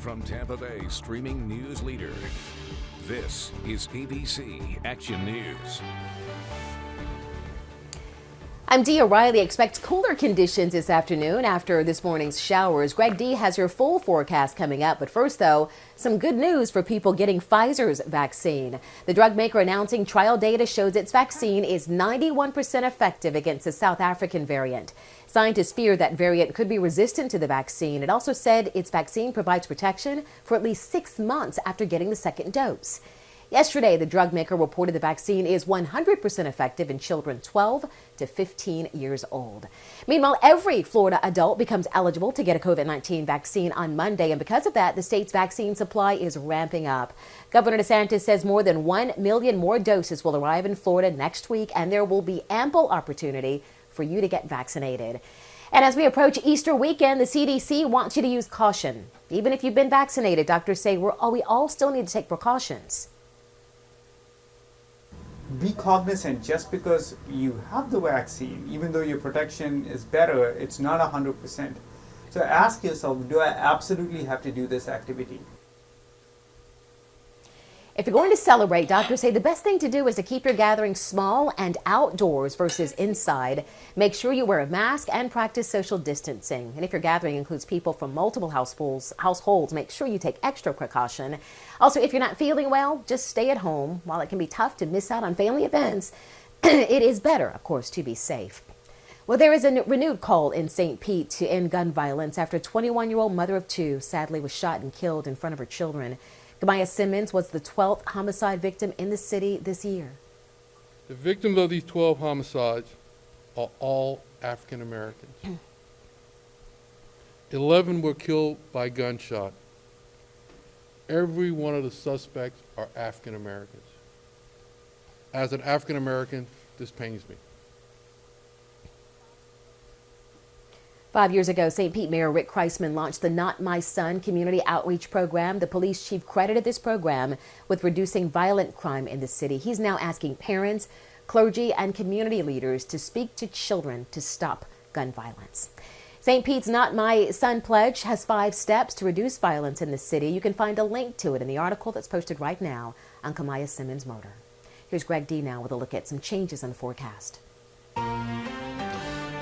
from Tampa Bay streaming news leader, this is ABC Action News. I'm Dee O'Reilly. Expect cooler conditions this afternoon after this morning's showers. Greg D has your full forecast coming up. But first, though, some good news for people getting Pfizer's vaccine. The drug maker announcing trial data shows its vaccine is 91% effective against the South African variant. Scientists fear that variant could be resistant to the vaccine. It also said its vaccine provides protection for at least 6 months after getting the second dose. Yesterday, the drug maker reported the vaccine is 100% effective in children 12 to 15 years old. Meanwhile, every Florida adult becomes eligible to get a COVID-19 vaccine on Monday, and because of that, the state's vaccine supply is ramping up. Governor DeSantis says more than 1 million more doses will arrive in Florida next week, and there will be ample opportunity for you to get vaccinated. And as we approach Easter weekend, the CDC wants you to use caution. Even if you've been vaccinated, doctors say we all still need to take precautions. Be cognizant, just because you have the vaccine, even though your protection is better, it's not 100%. So ask yourself, do I absolutely have to do this activity? If you're going to celebrate, doctors say the best thing to do is to keep your gatherings small and outdoors versus inside. Make sure you wear a mask and practice social distancing. And if your gathering includes people from multiple households, make sure you take extra precaution. Also, if you're not feeling well, just stay at home. While it can be tough to miss out on family events, it is better, of course, to be safe. Well, there is a renewed call in St. Pete to end gun violence after a 21-year-old mother of two sadly was shot and killed in front of her children. Kamaya Simmons was the 12th homicide victim in the city this year. The victims of these 12 homicides are all African Americans. 11 were killed by gunshot. Every one of the suspects are African Americans. As an African American, this pains me. 5 years ago, St. Pete Mayor Rick Kreisman launched the Not My Son community outreach program. The police chief credited this program with reducing violent crime in the city. He's now asking parents, clergy, and community leaders to speak to children to stop gun violence. St. Pete's Not My Son pledge has 5 steps to reduce violence in the city. You can find a link to it in the article that's posted right now on Kamaya Simmons' murder. Here's Greg D now with a look at some changes in the forecast.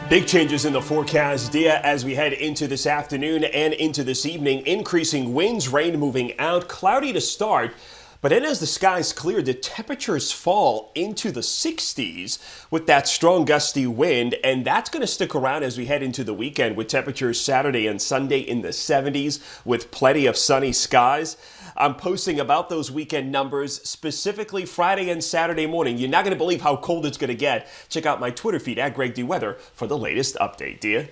Big changes in the forecast, Dia, as we head into this afternoon and into this evening. Increasing winds, rain moving out, cloudy to start. But then as the skies clear, the temperatures fall into the 60s with that strong gusty wind. And that's going to stick around as we head into the weekend with temperatures Saturday and Sunday in the 70s with plenty of sunny skies. I'm posting about those weekend numbers, specifically Friday and Saturday morning. You're not going to believe how cold it's going to get. Check out my Twitter feed at Greg D. Weather for the latest update, Dia.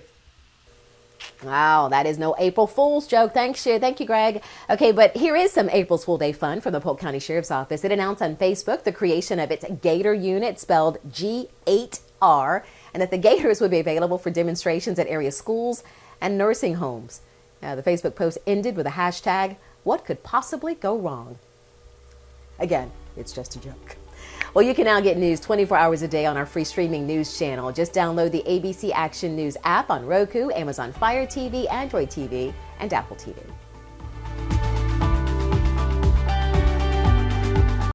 Wow, that is no April Fool's joke. Thank you, Greg. Okay, but here is some April's Fool Day fun from the Polk County Sheriff's Office. It announced on Facebook the creation of its Gator unit, spelled G8R, and that the Gators would be available for demonstrations at area schools and nursing homes. Now, the Facebook post ended with a hashtag, "What could possibly go wrong?" Again, it's just a joke. Well, you can now get news 24 hours a day on our free streaming news channel. Just download the ABC Action News app on Roku, Amazon Fire TV, Android TV, and Apple TV.